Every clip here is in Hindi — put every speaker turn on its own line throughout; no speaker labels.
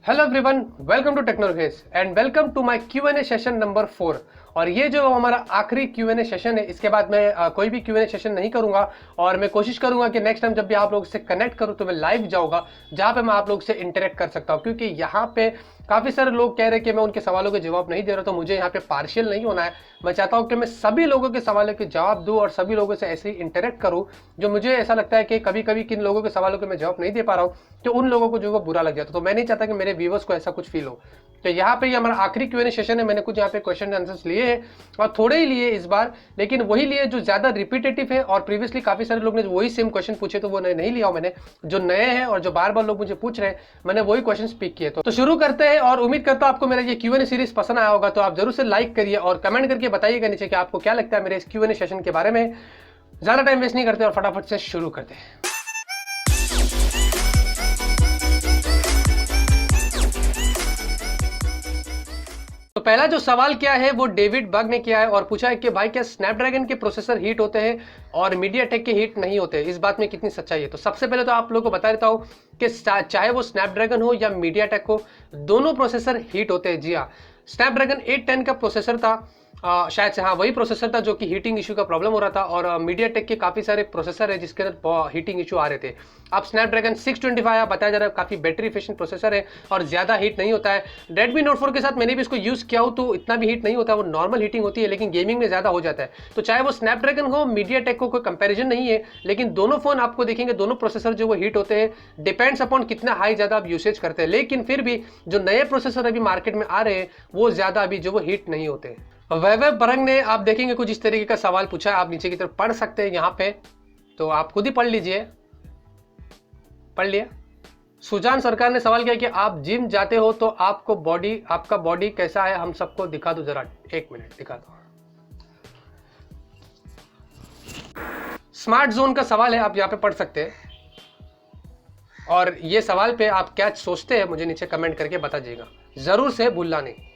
Hello everyone, welcome to technologies and welcome to my Q and A session number 4। और ये जो हमारा आखिरी क्यूएनए सेशन है, इसके बाद मैं कोई भी क्यूएनए सेशन नहीं करूंगा और मैं कोशिश करूंगा कि नेक्स्ट टाइम जब भी आप लोग से कनेक्ट करूं तो मैं लाइव जाऊंगा, जहां पे मैं आप लोग से इंटरेक्ट कर सकता हूं। क्योंकि यहाँ पे काफ़ी सारे लोग कह रहे हैं कि मैं उनके सवालों के जवाब नहीं दे रहा, तो मुझे यहाँ पे पार्शियल नहीं होना है। मैं चाहता हूँ कि मैं सभी लोगों के सवालों के जवाब दूँ और सभी लोगों से ऐसे ही इंटरेक्ट करूँ। जो मुझे ऐसा लगता है कि कभी कभी किन लोगों के सवालों के मैं जवाब नहीं दे पा रहा हूँ, तो उन लोगों को जो वो बुरा लग जाता, तो मैं नहीं चाहता कि मेरे व्यूवर्स को ऐसा कुछ फील हो। तो यहाँ पे ये हमारा आखिरी क्यूएनए सेशन है। मैंने कुछ यहाँ पे क्वेश्चन आंसर्स लिए हैं और थोड़े ही लिए इस बार, लेकिन वही लिए जो ज़्यादा रिपीटेटिव है। और प्रीवियसली काफ़ी सारे लोग ने वही सेम क्वेश्चन पूछे, तो वो नहीं लिया मैंने। जो नए हैं और जो बार बार लोग मुझे पूछ रहे हैं, मैंने वही क्वेश्चन पिक किए। तो शुरू करते हैं और उम्मीद करता हूँ आपको मेरा ये क्यूएनए सीरीज पसंद आया होगा। तो आप जरूर से लाइक करिए और कमेंट करके बताइएगा नीचे कि आपको क्या लगता है मेरे इस क्यूएनए सेशन के बारे में। ज़्यादा टाइम वेस्ट नहीं करते और फटाफट से शुरू करते हैं। तो पहला जो सवाल क्या है वो डेविड बग ने किया है और पूछा है कि भाई क्या स्नैपड्रैगन के प्रोसेसर हीट होते हैं और मीडियाटेक के हीट नहीं होते, इस बात में कितनी सच्चाई है। तो सबसे पहले तो आप लोगों को बता देता हूं कि चाहे वो स्नैपड्रैगन हो या मीडियाटेक हो, दोनों प्रोसेसर हीट होते हैं। जी हाँ, स्नैपड्रैगन 810 का प्रोसेसर था, शायद से हाँ वही प्रोसेसर था जो कि हीटिंग इशू का प्रॉब्लम हो रहा था। और मीडियाटेक के काफ़ी सारे प्रोसेसर है जिसके अंदर हीटिंग इशू आ रहे थे। अब स्नैपड्रैगन 625 बताया जा रहा है काफ़ी बैटरी एफिशिएंट प्रोसेसर है और ज़्यादा हीट नहीं होता है। रेडमी नोट 4 के साथ मैंने भी इसको यूज़ किया हो तो इतना भी हीट नहीं होता है, वो नॉर्मल हीटिंग होती है, लेकिन गेमिंग में ज़्यादा हो जाता है। तो चाहे वो स्नैपड्रैगन हो, मीडियाटेक को कोई कंपेरिजन नहीं है, लेकिन दोनों फोन आपको देखेंगे, दोनों प्रोसेसर जो वो हीट होते हैं, डिपेंड्स अपॉन कितना हाई ज़्यादा आप यूसेज करते हैं। लेकिन फिर भी जो नए प्रोसेसर अभी मार्केट में आ रहे हैं वो ज़्यादा अभी जो वो हीट नहीं होते। वैभव बरंग ने आप देखेंगे कुछ इस तरीके का सवाल पूछा है, आप नीचे की तरफ पढ़ सकते हैं यहाँ पे, तो आप खुद ही पढ़ लीजिए। पढ़ लिया। सुजान सरकार ने सवाल किया कि आप जिम जाते हो तो आपका बॉडी कैसा है, हम सबको दिखा दो जरा, एक मिनट दिखा दो। स्मार्ट जोन का सवाल है, आप यहाँ पे पढ़ सकते हैं। और ये सवाल पे आप क्या सोचते हैं मुझे नीचे कमेंट करके बता दीजिएगा, जरूर से भूलना नहीं।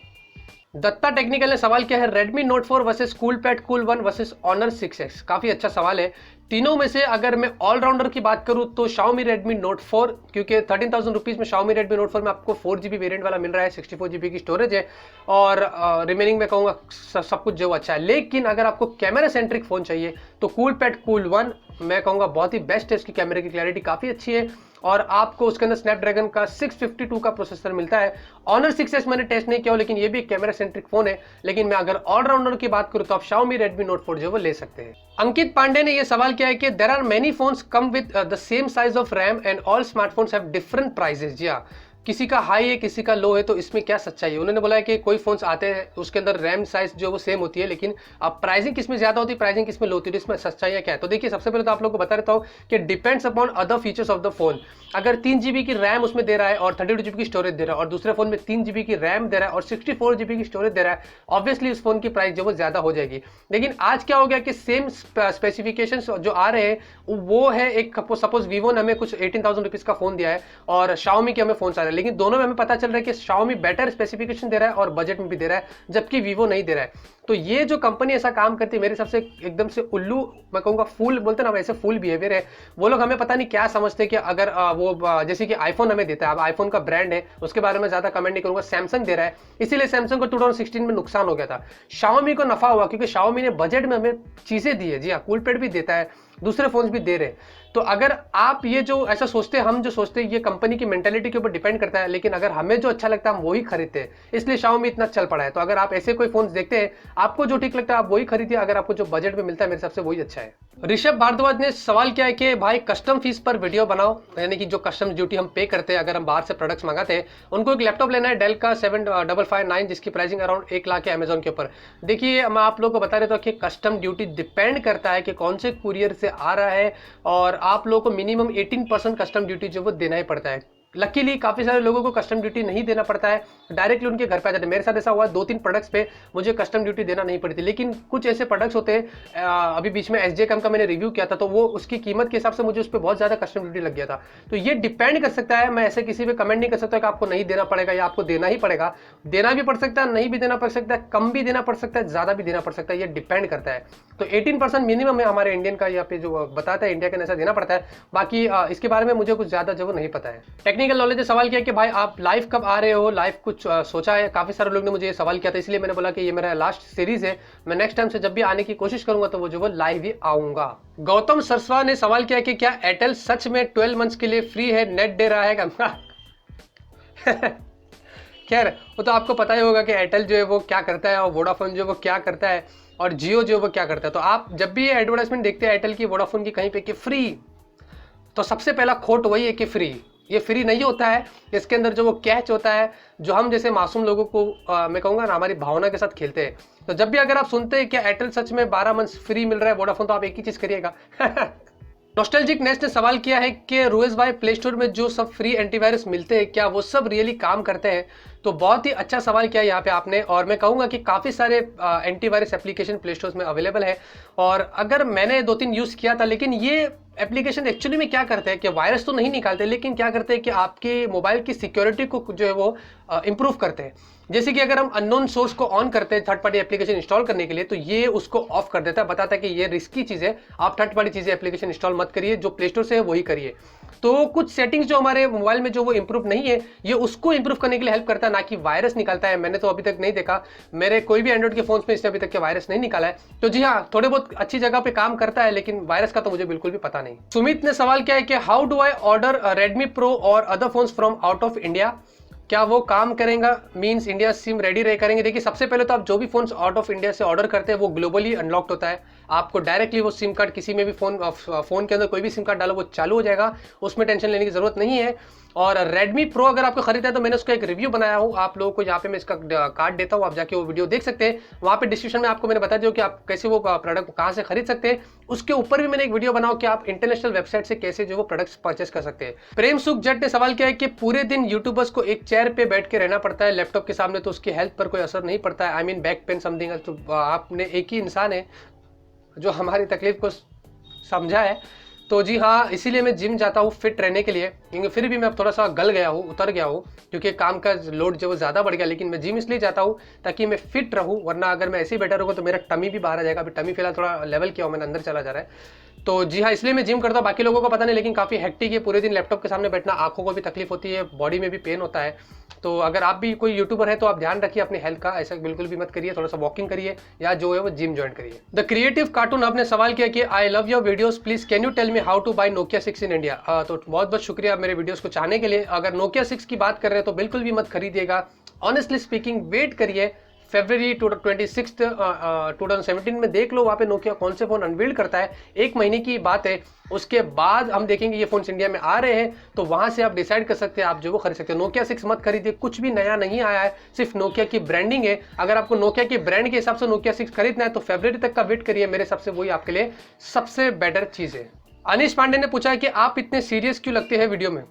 दत्ता टेक्निकल ने सवाल किया है Redmi Note 4 versus Coolpad Cool 1 versus Honor 6X। काफी अच्छा सवाल है। तीनों में से अगर मैं ऑलराउंडर की बात करूं तो Xiaomi Redmi Note 4, क्योंकि 13,000 रुपीज में Xiaomi Redmi Note 4 में आपको 4GB वेरिएंट वाला मिल रहा है, 64GB की स्टोरेज है और रिमेनिंग में कहूँगा सब कुछ जो अच्छा है। लेकिन अगर आपको कैमरा सेंट्रिक फोन चाहिए तो कूलपैड कूल 1 मैं कहूँगा बहुत ही बेस्ट है। इसकी कैमरे की क्लैरिटी काफ़ी अच्छी है और आपको उसके अंदर स्नैपड्रैगन का 652 का प्रोसेसर मिलता है। ऑनर 6S मैंने टेस्ट नहीं किया, लेकिन ये भी एक कैमरा सेंट्रिक फोन है। लेकिन मैं अगर ऑलराउंडर की बात करूं तो आप Xiaomi Redmi Note 4 जो वो ले सकते हैं। अंकित पांडे ने ये सवाल किया है कि there are many phones come with the same size of RAM and all smartphones have different prices. जी हाँ, किसी का हाई है किसी का लो है, तो इसमें क्या सच्चाई है। उन्होंने बोला है कि कोई फोन्स आते हैं उसके अंदर रैम साइज जो वो सेम होती है, लेकिन अब प्राइसिंग किसमें ज्यादा होती है, प्राइसिंग किसमें लो होती है, इसमें सच्चाई है क्या है। तो देखिए, सबसे पहले तो आप लोगों को बता देता हूँ कि depends upon other features of the phone. अगर 3GB की रैम उसमें दे रहा है और 32GB की स्टोरेज दे रहा है और दूसरे फोन में 3GB की रैम दे रहा है और 64GB की स्टोरेज दे रहा है, ऑब्वियसली उस फोन की प्राइस जो वो ज्यादा हो जाएगी। लेकिन आज क्या हो गया कि सेम स्पेसिफिकेशन जो आ रहे हैं वो है, एक सपोज वीवो ने हमें कुछ 18,000 रुपीज का फोन दिया है और Xiaomi के हमें फोन आ रहे हैं, लेकिन दोनों में हमें पता चल रहा है कि Xiaomi बेटर स्पेसिफिकेशन दे रहा है और बजट में भी दे रहा है, जबकि वीवो नहीं दे रहा है। तो ये जो कंपनी ऐसा काम करती है, मेरे हिसाब से एकदम से उल्लू, मैं कहूँगा फूल बोलते ना वैसे फूल बिहेवियर है। वो लोग हमें पता नहीं क्या समझते कि अगर वो जैसे कि आईफोन हमें देता है, अब आईफोन का ब्रांड है उसके बारे में ज्यादा कमेंट नहीं करूंगा, सैमसंग दे रहा है, इसीलिए सैमसंग को 2016 में नुकसान हो गया था। Xiaomi को नफा हुआ क्योंकि Xiaomi ने बजट में हमें चीजें दी है। जी हाँ, कूलपैड भी देता है, दूसरे फोन्स भी दे रहे हैं। तो अगर आप ये जो ऐसा सोचते हैं, हम जो सोचते हैं, ये कंपनी की मेंटालिटी के ऊपर डिपेंड करता है। लेकिन अगर हमें जो अच्छा लगता है हम वही खरीदते हैं, इसलिए Xiaomi इतना चल पड़ा है। तो अगर आप ऐसे कोई फोन देखते हैं, आपको जो ठीक लगता है आप वही खरीदिए, अगर आपको जो बजट में मिलता है मेरे हिसाब से वही अच्छा है। ऋषभ भारद्वाज ने सवाल किया है कि भाई कस्टम फीस पर वीडियो बनाओ, यानी कि जो कस्टम ड्यूटी हम पे करते हैं अगर हम बाहर से प्रोडक्ट्स मंगाते हैं। उनको एक लैपटॉप लेना है डेल का 7559 जिसकी प्राइसिंग अराउंड 1 लाख है अमेजोन के ऊपर। देखिए, मैं आप लोगों को बता देता हूँ कि कस्टम ड्यूटी डिपेंड करता है कि कौन से कुरियर से आ रहा है और आप लोगों को मिनिमम 18% कस्टम ड्यूटी जो वो देना ही पड़ता है। लकीली काफ़ी सारे लोगों को कस्टम ड्यूटी नहीं देना पड़ता है, डायरेक्टली उनके घर पे आ जाते हैं। मेरे साथ ऐसा हुआ 2-3 प्रोडक्ट्स पे मुझे कस्टम ड्यूटी देना नहीं पड़ी थी। लेकिन कुछ ऐसे प्रोडक्ट्स होते हैं, अभी बीच में SJCAM का मैंने रिव्यू किया था, तो वो उसकी कीमत के हिसाब से मुझे उस पर बहुत ज़्यादा कस्टम ड्यूटी लग गया था। तो ये डिपेंड कर सकता है, मैं ऐसे किसी पे कमेंट नहीं कर सकता कि आपको नहीं देना पड़ेगा या आपको देना ही पड़ेगा। देना भी पड़ सकता है, नहीं भी देना पड़ सकता है, कम भी देना पड़ सकता है, ज़्यादा भी देना पड़ सकता है, ये डिपेंड करता है। तो 18% मिनिमम है हमारे इंडियन का, यहाँ पे जो बताता है इंडिया का ऐसा देना पड़ता है। बाकी इसके बारे में मुझे कुछ ज़्यादा जो नहीं पता है। टेक्निकल टेक्निकल नॉलेज ने सवाल किया कि भाई आप लाइव कब आ रहे हो, लाइव कुछ सोचा है? काफ़ी सारे लोग ने मुझे ये सवाल किया था, इसलिए मैंने बोला कि ये मेरा लास्ट सीरीज़ है, मैं नेक्स्ट टाइम से जब भी आने की कोशिश करूंगा तो वो जो वो लाइव ही आऊँगा। गौतम सरस्वा ने सवाल किया कि क्या एयरटेल सच में 12 मंथ्स के लिए फ्री है, नेट दे रहा है क्या? खैर वो तो आपको पता ही होगा कि एयरटेल जो है वो क्या करता है और वोडाफोन जो है वो क्या करता है और जियो जो है वो क्या करता है। तो आप जब भी ये एडवर्टाइजमेंट देखते हैं एयरटेल की, वोडाफोन की कहीं पे कि फ्री, तो सबसे पहला खोट वही है कि फ्री। ये फ्री नहीं होता है, इसके अंदर जो वो कैच होता है जो हम जैसे मासूम लोगों को मैं कहूँगा ना हमारी भावना के साथ खेलते हैं। तो जब भी अगर आप सुनते हैं कि एयरटेल सच में 12 मंथ्स फ्री मिल रहा है वोडाफोन, तो आप एक ही चीज़ करिएगा। नॉस्टैल्जिक नेस्ट ने सवाल किया है कि रुएस भाई प्ले स्टोर में जो सब फ्री एंटीवायरस मिलते हैं क्या वो सब रियली काम करते हैं? तो बहुत ही अच्छा सवाल किया यहाँ पे आपने, और मैं कहूँगा कि काफ़ी सारे एंटीवायरस एप्लीकेशन प्ले स्टोर में अवेलेबल है। और अगर मैंने 2-3 यूज़ किया था, लेकिन ये एप्लीकेशन एक्चुअली में क्या करते हैं कि वायरस तो नहीं निकालते, लेकिन क्या करते हैं कि आपके मोबाइल की सिक्योरिटी को जो है वो इम्प्रूव करते हैं। जैसे कि अगर हम अननोन सोर्स को ऑन करते हैं थर्ड पार्टी एप्लीकेशन इंस्टॉल करने के लिए, तो ये उसको ऑफ कर देता है, बताता है कि ये रिस्की चीज़ है, आप थर्ड पार्टी चीज़ें एप्लीकेशन इंस्टॉल मत करिए, जो प्ले स्टोर से है वही करिए। तो कुछ सेटिंग्स जो हमारे मोबाइल में जो वो इंप्रूव नहीं है, ये उसको इंप्रूव करने के लिए हेल्प करता है, ना कि वायरस निकालता है। मैंने तो अभी तक नहीं देखा, मेरे कोई भी एंड्रॉइड के फोन में इसने अभी तक के वायरस नहीं निकाला है। तो जी हाँ, थोड़े बहुत अच्छी जगह पे काम करता है, लेकिन वायरस का तो मुझे बिल्कुल भी पता नहीं। सुमित ने सवाल किया है कि how do I order Redmi Pro or other phones from out of India, क्या वो काम करेगा? मींस इंडिया सिम रेडी रहे करेंगे? देखिए सबसे पहले तो आप जो भी फोन आउट ऑफ इंडिया से ऑर्डर करते हैं वो ग्लोबली अनलॉक्ड होता है। आपको डायरेक्टली वो सिम कार्ड किसी में भी फोन के अंदर कोई भी सिम कार्ड डालो वो चालू हो जाएगा, उसमें टेंशन लेने की जरूरत नहीं है। और रेडमी प्रो अगर आपको खरीदा है तो मैंने उसका एक रिव्यू बनाया हूँ, आप लोगों को यहाँ पे मैं इसका कार्ड देता हूँ, आप जाके वो वीडियो देख सकते हैं। वहाँ पे डिस्क्रिप्शन में आपको मैंने बता दिया कि आप कैसे वो प्रोडक्ट कहाँ से खरीद सकते हैं। उसके ऊपर भी मैंने एक वीडियो बनाओ कि आप इंटरनेशनल वेबसाइट से कैसे जो वो प्रोडक्ट्स परचेस कर सकते हैं। प्रेम सुख जट ने सवाल किया है कि पूरे दिन यूट्यूबर्स को एक चेयर पे बैठ के रहना पड़ता है लैपटॉप के सामने, तो उसकी हेल्थ पर कोई असर नहीं पड़ता है? I mean back pain something. तो आपने एक ही इंसान है जो हमारी तकलीफ को समझा है। तो जी हाँ, इसीलिए मैं जिम जाता हूँ फिट रहने के लिए, क्योंकि फिर भी मैं अब थोड़ा सा गल गया हूँ, उतर गया हूँ, क्योंकि काम का लोड जो ज़्यादा बढ़ गया। लेकिन मैं जिम इसलिए जाता हूँ ताकि मैं फिट रहूँ, वरना अगर मैं ऐसे ही बैठा रहूँगा तो मेरा टमी भी बाहर आ जाएगा। अभी टमी फिलहाल थोड़ा लेवल किया हो मैंने, अंदर चला जा रहा है। तो जी हाँ, इसलिए मैं जिम करता हूँ, बाकी लोगों को पता नहीं, लेकिन काफ़ी हेक्टिक है, पूरे दिन लैपटॉप के सामने बैठना, आंखों को भी तकलीफ होती है, बॉडी में भी पेन होता है। तो अगर आप भी कोई यूट्यूबर है तो आप ध्यान रखिए अपनी हेल्थ का, ऐसा बिल्कुल भी मत करिए, थोड़ा सा वॉकिंग करिए या जो है वो जिम ज्वाइन करिए। द क्रिएटिव कार्टून हब ने सवाल किया कि I love your videos, please can you tell me how to buy Nokia 6 in India. तो बहुत बहुत शुक्रिया मेरे वीडियोस को चाहने के लिए। अगर नोकिया 6 की बात कर रहे हैं तो बिल्कुल भी मत खरीदिएगा, ऑनेस्टली स्पीकिंग वेट करिए फरवरी 26 2017 में, देख लो वहाँ पे नोकिया कौन से फोन अनवील्ड करता है, 1 महीने की बात है। उसके बाद हम देखेंगे ये फोन इंडिया में आ रहे हैं, तो वहां से आप डिसाइड कर सकते हैं, आप जो वो खरीद सकते हैं। नोकिया 6 मत खरीदिए, कुछ भी नया नहीं आया है, सिर्फ नोकिया की ब्रांडिंग है। अगर आपको नोकिया की ब्रांड के हिसाब से नोकिया 6 खरीदना है तो फरवरी तक का वेट करिए, मेरे हिसाब से वही आपके लिए सबसे बेटर चीज है। अनिश पांडे ने पूछा है कि आप इतने सीरियस क्यों लगते हैं वीडियो में।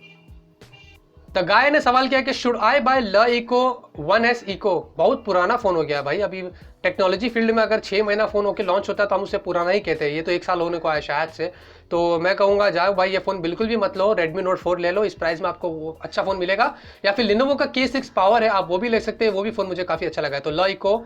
द गाय ने सवाल किया कि शुड आई बाय ल इको 1S इको। बहुत पुराना फोन हो गया भाई, अभी टेक्नोलॉजी फील्ड में अगर 6 महीना फोन होकर लॉन्च होता है तो हम उसे पुराना ही कहते हैं, ये तो 1 साल होने को आया शायद से। तो मैं कहूँगा जाओ भाई, ये फोन बिल्कुल भी मत लो, Redmi Note 4 ले लो, इस प्राइस में आपको वो अच्छा फोन मिलेगा। या फिर Lenovo का K6 पावर है, आप वो भी ले सकते हैं, वो भी फोन मुझे काफी अच्छा लगा है। तो ल echo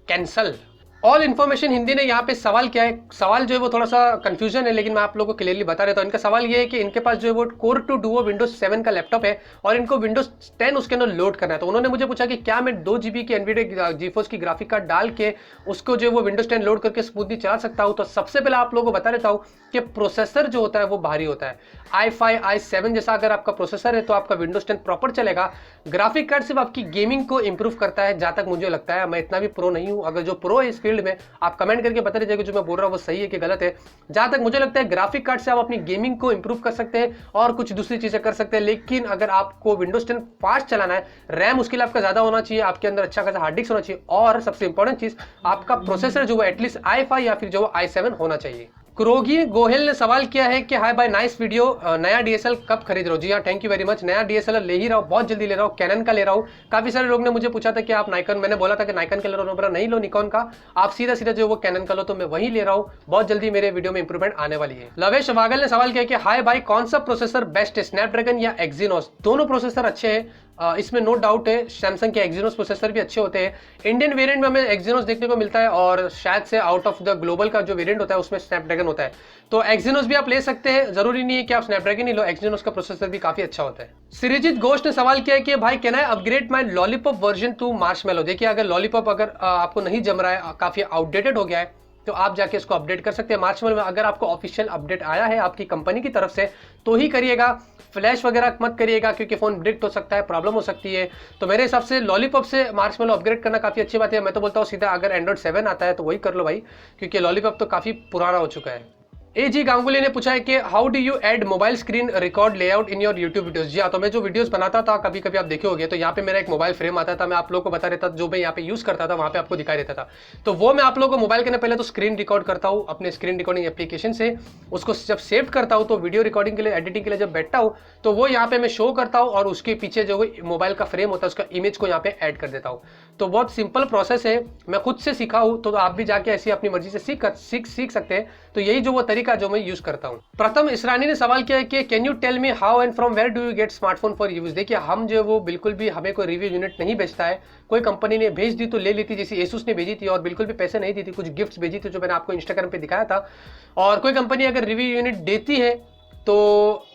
cancel. All information Hindi ने यहाँ पे सवाल किया है, सवाल जो है वो थोड़ा सा कंफ्यूजन है, लेकिन मैं आप लोगों को क्लियरली बता देता हूँ। इनका सवाल ये है कि इनके पास जो है वो Core 2 Duo Windows 7 का लैपटॉप है और इनको Windows 10 उसके अंदर लोड करना है। तो उन्होंने मुझे पूछा कि क्या मैं 2 GB की NVIDIA GeForce की ग्राफिक कार्ड डाल के उसको जो है वो Windows 10 लोड करके स्मूथली चला सकता हूँ। तो सबसे पहले आप लोगों को बता देता हूँ कि प्रोसेसर जो होता है वो भारी होता है। i5 i7 जैसा अगर आपका प्रोसेसर है तो आपका Windows 10 प्रॉपर चलेगा। ग्राफिक कार्ड सिर्फ आपकी गेमिंग को इंप्रूव करता है, जहां तक मुझे लगता है। मैं इतना भी प्रो नहीं हूं, अगर जो प्रो है इस फील्ड में आप कमेंट करके बता दीजिए कि जो मैं बोल रहा हूं वो सही है कि गलत है। जहां तक मुझे लगता है ग्राफिक कार्ड से आप अपनी गेमिंग को इंप्रूव कर सकते हैं और कुछ दूसरी चीजें कर सकते हैं। लेकिन अगर आपको Windows 10 फास्ट चलाना है, रैम उसके लिए आपका ज्यादा होना चाहिए, आपके अंदर अच्छा खासा हार्ड डिस्क होना चाहिए, और सबसे इंपॉर्टेंट चीज आपका प्रोसेसर जो है एटलीस्ट i5 या फिर जो i7 होना चाहिए। क्रोगी गोहेल ने सवाल किया है कि हाय बाय नाइस वीडियो, नया डीएसएल कब खरीद रहे हो। जी हाँ, थैंक यू वेरी मच। नया डीएसएलआर ले ही रहा हूँ, बहुत जल्दी ले रहा हूँ, कैनन का ले रहा हूँ। काफी सारे लोग ने मुझे पूछा था कि आप नाइकन, मैंने बोला था कि नाइकन का ले रहा हूँ, नहीं लो निकॉन का, आप सीधा सीधा जो वो कैनन का लो, तो मैं वही ले रहा हूँ। बहुत जल्दी मेरे वीडियो में इंप्रूवमेंट आने वाली है। लवेश वागल ने सवाल किया कि हाय भाई कौन सा प्रोसेसर बेस्ट है, स्नैपड्रैगन या एक्जीनोस। दोनों प्रोसेसर अच्छे हैं, इसमें नो डाउट है सैमसंग के एक्जीनोस प्रोसेसर भी अच्छे होते हैं। इंडियन वेरिएंट में हमें एक्जीनोस देखने को मिलता है और शायद से आउट ऑफ द ग्लोबल का जो वेरिएंट होता है उसमें स्नैपड्रैगन होता है। तो एक्जीनोस भी आप ले सकते हैं, जरूरी नहीं है कि आप स्नैपड्रैगन ही लो, एक्जीनोस का प्रोसेसर भी काफी अच्छा होता है। श्रीजीत घोष ने सवाल किया है कि भाई can I upgrade my lollipop version two Marshmallow. देखिए अगर लॉलीपॉप अगर आपको नहीं जम रहा है, काफी आउटडेटेड हो गया है, तो आप जाके इसको अपडेट कर सकते हैं मार्शमैलो में। अगर आपको ऑफिशियल अपडेट आया है आपकी कंपनी की तरफ से तो ही करिएगा, फ्लैश वगैरह मत करिएगा क्योंकि फोन ब्रिक्ट हो सकता है, प्रॉब्लम हो सकती है। तो मेरे हिसाब से लॉलीपॉप से मार्शमैलो अपग्रेड करना काफी अच्छी बात है। मैं तो बोलता हूँ सीधा अगर एंड्रॉइड 7 आता है तो वही कर लो भाई, क्योंकि लॉलीपॉप तो काफी पुराना हो चुका है। जी गांगुली ने पूछा है कि how do you add mobile screen record layout in your YouTube videos. जी हाँ, तो मैं जो वीडियोस बनाता था कभी कभी आप देखे होंगे, तो यहाँ पे मेरा एक मोबाइल फ्रेम आता था, मैं आप लोगों को बता देता था, जो मैं यहाँ पे यूज करता था वहाँ पे आपको दिखाई देता था। तो वो मैं आप लोगों को मोबाइल के पहले तो स्क्रीन रिकॉर्ड करता हूँ अपने स्क्रीन रिकॉर्डिंग एप्लीकेशन से, उसको जब सेव करता हूँ तो वीडियो रिकॉर्डिंग के लिए, एडिटिंग के लिए जब बैठता हूँ तो वो यहाँ पे मैं शो करता हूँ और उसके पीछे जो मोबाइल का फ्रेम होता है उसका इमेज को यहाँ पे ऐड कर देता हूँ। तो बहुत सिंपल प्रोसेस है, मैं खुद से सीखा हूँ, तो आप भी जाके ऐसी अपनी मर्जी से सीख सकते हैं। तो यही जो वो तरीका जो मैं यूज करता हूँ। प्रथम इसरानी ने सवाल किया है कि can you tell me how and from where do you get smartphone for use. देखिए हम जो वो बिल्कुल भी हमें कोई रिव्यू यूनिट नहीं बेचता है, कोई कंपनी ने भेज दी तो ले ली थी, जैसे एसूस ने भेजी थी और बिल्कुल भी पैसे नहीं दी थी, कुछ गिफ्ट्स भेजी थी जो मैंने आपको इंस्टाग्राम पे दिखाया था। और कोई कंपनी अगर रिव्यू यूनिट देती है तो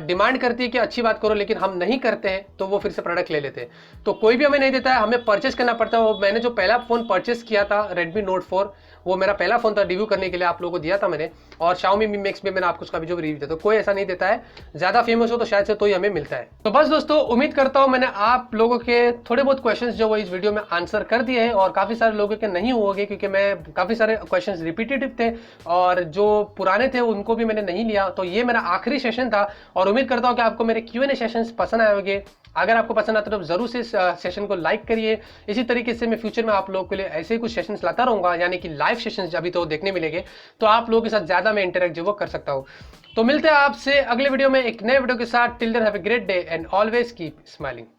डिमांड करती है कि अच्छी बात करो, लेकिन हम नहीं करते हैं तो वो फिर से प्रोडक्ट ले लेते हैं। तो कोई भी हमें नहीं देता है, हमें परचेस करना पड़ता है। मैंने जो पहला फोन परचेस किया था Redmi Note 4, वो मेरा पहला फोन था, रिव्यू करने के लिए आप लोगों को दिया था मैंने। और Xiaomi Mi Max में मैंने आपको उसका भी जो रिव्यू दिया, तो कोई ऐसा नहीं देता है, ज्यादा फेमस हो तो शायद से तो ही हमें मिलता है। तो बस दोस्तों, उम्मीद करता हूँ मैंने आप लोगों के थोड़े बहुत क्वेश्चंस जो वो इस वीडियो में आंसर कर दिए हैं, और काफी सारे लोगों के नहीं हुए क्योंकि मैं काफी सारे क्वेश्चंस रिपीटेटिव थे और जो पुराने थे उनको भी मैंने नहीं लिया। तो ये मेरा आखिरी सेशन था और उम्मीद करता हूँ कि आपको मेरे Q&A सेशंस पसंद आए होंगे। अगर आपको पसंद आता है तो जरूर से सेशन को लाइक करिए। इसी तरीके से मैं फ्यूचर में आप लोगों के लिए ऐसे ही कुछ सेशंस लाता रहूंगा, यानी कि लाइव सेशंस अभी तो देखने मिलेंगे, तो आप लोगों के साथ ज्यादा मैं इंटरेक्ट जो वो कर सकता हूँ। तो मिलते हैं आपसे अगले वीडियो में एक नए वीडियो के साथ। Till then have a great day and always keep smiling.